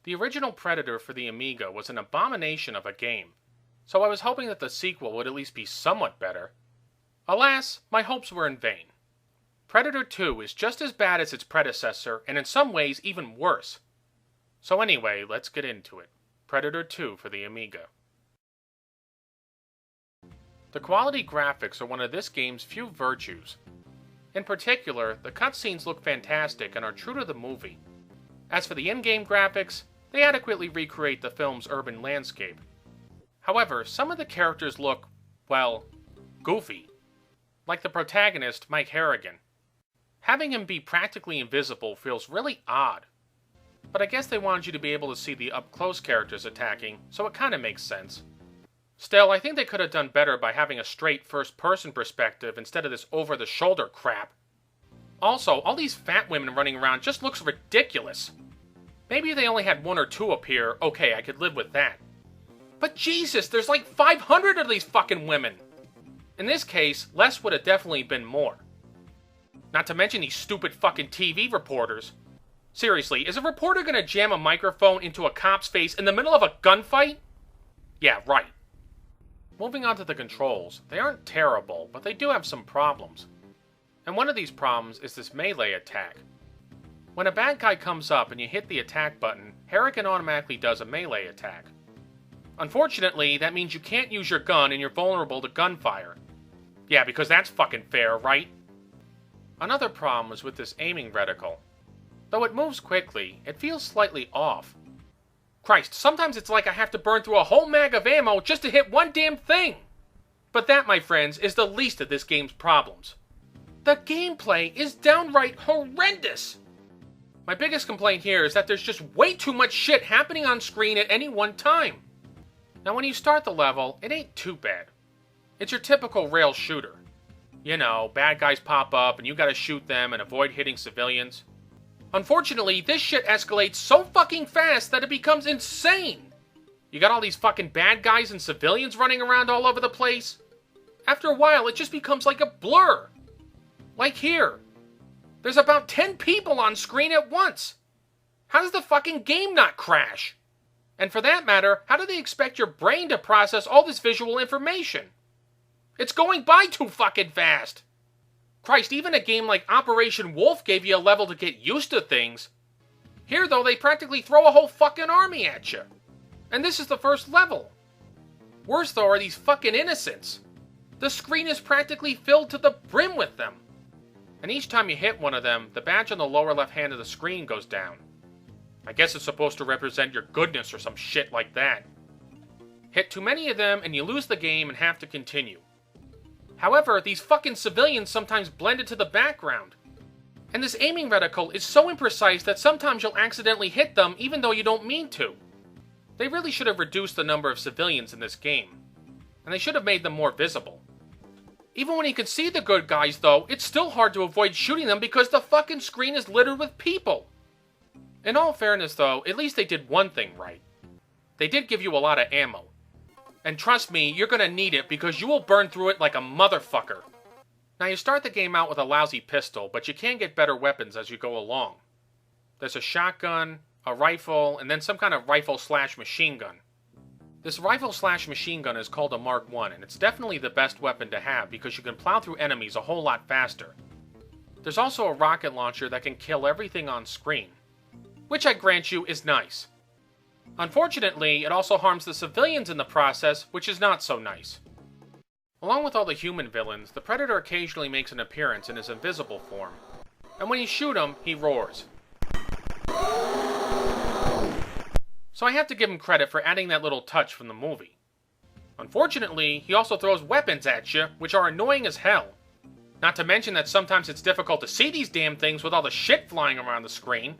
The original Predator for the Amiga was an abomination of a game, so I was hoping that the sequel would at least be somewhat better. Alas, my hopes were in vain. Predator 2 is just as bad as its predecessor, and in some ways even worse. So anyway, let's get into it. Predator 2 for the Amiga. The quality graphics are one of this game's few virtues. In particular, the cutscenes look fantastic and are true to the movie. As for the in-game graphics, they adequately recreate the film's urban landscape. However, some of the characters look, well, goofy. Like the protagonist, Mike Harrigan. Having him be practically invisible feels really odd. But I guess they wanted you to be able to see the up-close characters attacking, so it kinda makes sense. Still, I think they could have done better by having a straight first-person perspective instead of this over-the-shoulder crap. Also, all these fat women running around just looks ridiculous. Maybe if they only had one or two appear, okay, I could live with that. But Jesus, there's like 500 of these fucking women! In this case, less would have definitely been more. Not to mention these stupid fucking TV reporters. Seriously, is a reporter gonna jam a microphone into a cop's face in the middle of a gunfight? Yeah, right. Moving on to the controls, they aren't terrible, but they do have some problems. And one of these problems is this melee attack. When a bad guy comes up and you hit the attack button, Harrigan automatically does a melee attack. Unfortunately, that means you can't use your gun and you're vulnerable to gunfire. Yeah, because that's fucking fair, right? Another problem is with this aiming reticle. Though it moves quickly, it feels slightly off. Christ, sometimes it's like I have to burn through a whole mag of ammo just to hit one damn thing! But that, my friends, is the least of this game's problems. The gameplay is downright horrendous! My biggest complaint here is that there's just way too much shit happening on screen at any one time. Now when you start the level, it ain't too bad. It's your typical rail shooter. You know, bad guys pop up and you gotta shoot them and avoid hitting civilians. Unfortunately, this shit escalates so fucking fast that it becomes insane! You got all these fucking bad guys and civilians running around all over the place. After a while, it just becomes like a blur. Like here. There's about 10 people on screen at once. How does the fucking game not crash? And for that matter, how do they expect your brain to process all this visual information? It's going by too fucking fast! Christ, even a game like Operation Wolf gave you a level to get used to things. Here, though, they practically throw a whole fucking army at you. And this is the first level. Worse, though, are these fucking innocents. The screen is practically filled to the brim with them. And each time you hit one of them, the badge on the lower left hand of the screen goes down. I guess it's supposed to represent your goodness or some shit like that. Hit too many of them and you lose the game and have to continue. However, these fucking civilians sometimes blend into the background. And this aiming reticle is so imprecise that sometimes you'll accidentally hit them even though you don't mean to. They really should have reduced the number of civilians in this game. And they should have made them more visible. Even when you can see the good guys though, it's still hard to avoid shooting them because the fucking screen is littered with people. In all fairness though, at least they did one thing right. They did give you a lot of ammo. And trust me, you're gonna need it because you will burn through it like a motherfucker. Now you start the game out with a lousy pistol, but you can get better weapons as you go along. There's a shotgun, a rifle, and then some kind of rifle/machine gun. This rifle/machine gun is called a Mark I, and it's definitely the best weapon to have because you can plow through enemies a whole lot faster. There's also a rocket launcher that can kill everything on screen, which I grant you is nice. Unfortunately, it also harms the civilians in the process, which is not so nice. Along with all the human villains, the Predator occasionally makes an appearance in his invisible form, and when you shoot him, he roars. So I have to give him credit for adding that little touch from the movie. Unfortunately, he also throws weapons at you, which are annoying as hell. Not to mention that sometimes it's difficult to see these damn things with all the shit flying around the screen.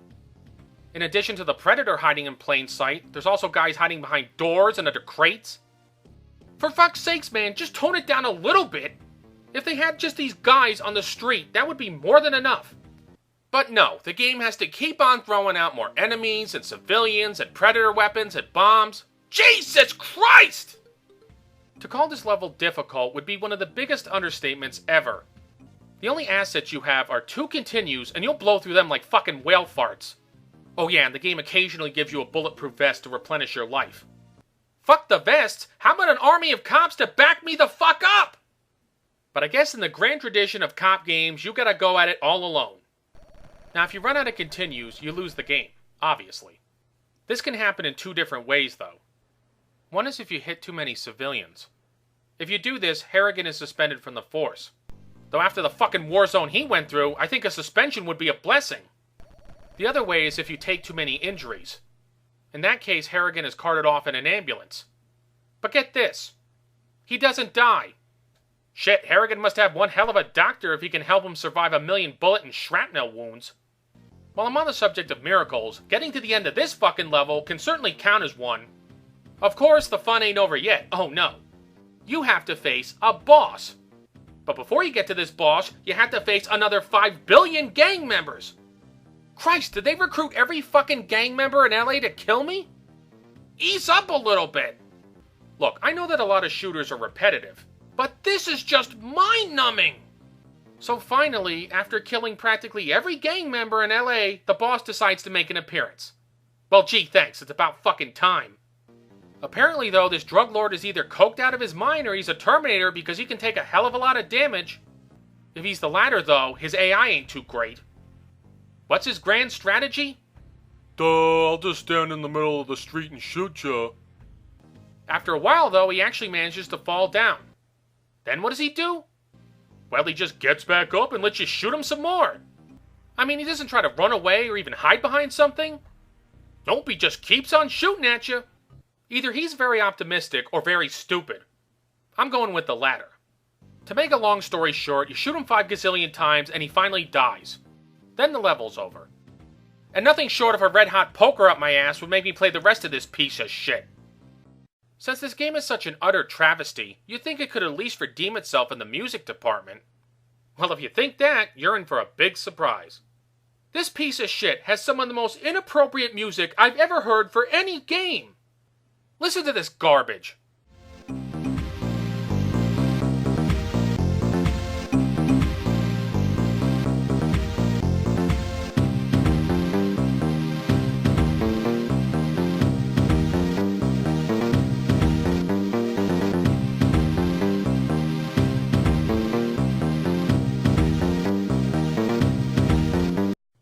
In addition to the Predator hiding in plain sight, there's also guys hiding behind doors and under crates. For fuck's sakes, man, just tone it down a little bit. If they had just these guys on the street, that would be more than enough. But no, the game has to keep on throwing out more enemies and civilians and Predator weapons and bombs. Jesus Christ! To call this level difficult would be one of the biggest understatements ever. The only assets you have are 2 continues and you'll blow through them like fucking whale farts. Oh yeah, and the game occasionally gives you a bulletproof vest to replenish your life. Fuck the vests! How about an army of cops to back me the fuck up? But I guess in the grand tradition of cop games, you gotta go at it all alone. Now if you run out of continues, you lose the game, obviously. This can happen in two different ways though. One is if you hit too many civilians. If you do this, Harrigan is suspended from the force. Though after the fucking war zone he went through, I think a suspension would be a blessing. The other way is if you take too many injuries. In that case, Harrigan is carted off in an ambulance. But get this. He doesn't die. Shit, Harrigan must have one hell of a doctor if he can help him survive 1,000,000 bullet and shrapnel wounds. While I'm on the subject of miracles, getting to the end of this fucking level can certainly count as one. Of course, the fun ain't over yet. Oh no. You have to face a boss. But before you get to this boss, you have to face another 5 billion gang members. Christ, did they recruit every fucking gang member in LA to kill me? Ease up a little bit. Look, I know that a lot of shooters are repetitive, but this is just mind-numbing. So finally, after killing practically every gang member in LA, the boss decides to make an appearance. Well, gee, thanks, it's about fucking time. Apparently, though, this drug lord is either coked out of his mind or he's a Terminator because he can take a hell of a lot of damage. If he's the latter, though, his AI ain't too great. What's his grand strategy? Duh, I'll just stand in the middle of the street and shoot ya. After a while, though, he actually manages to fall down. Then what does he do? Well, he just gets back up and lets you shoot him some more. I mean, he doesn't try to run away or even hide behind something. Nope, he just keeps on shooting at you. Either he's very optimistic or very stupid. I'm going with the latter. To make a long story short, you shoot him 5 gazillion times and he finally dies. Then the level's over. And nothing short of a red-hot poker up my ass would make me play the rest of this piece of shit. Since this game is such an utter travesty, you'd think it could at least redeem itself in the music department. Well, if you think that, you're in for a big surprise. This piece of shit has some of the most inappropriate music I've ever heard for any game. Listen to this garbage.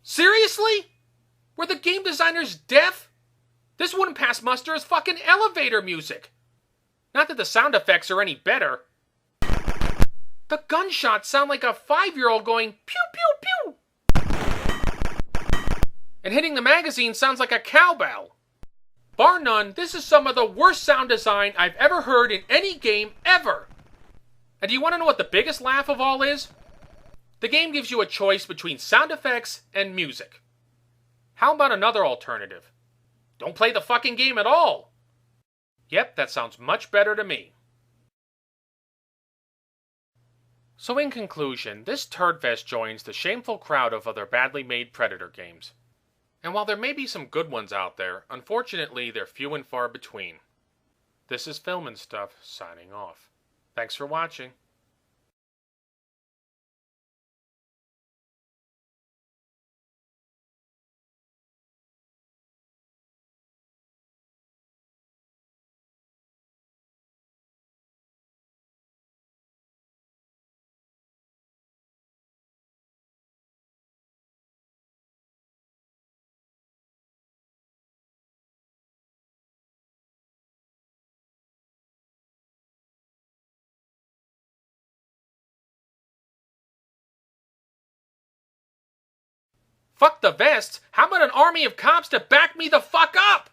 Seriously? Were the game designers deaf? This wouldn't pass muster as fucking elevator music. Not that the sound effects are any better. The gunshots sound like a 5-year-old going pew pew pew. And hitting the magazine sounds like a cowbell. Bar none, this is some of the worst sound design I've ever heard in any game ever. And do you want to know what the biggest laugh of all is? The game gives you a choice between sound effects and music. How about another alternative? Don't play the fucking game at all. Yep, that sounds much better to me. So in conclusion, this Turdfest joins the shameful crowd of other badly made Predator games. And while there may be some good ones out there, unfortunately they're few and far between. This is Film and Stuff, signing off. Thanks for watching. Fuck the vests! How about an army of cops to back me the fuck up?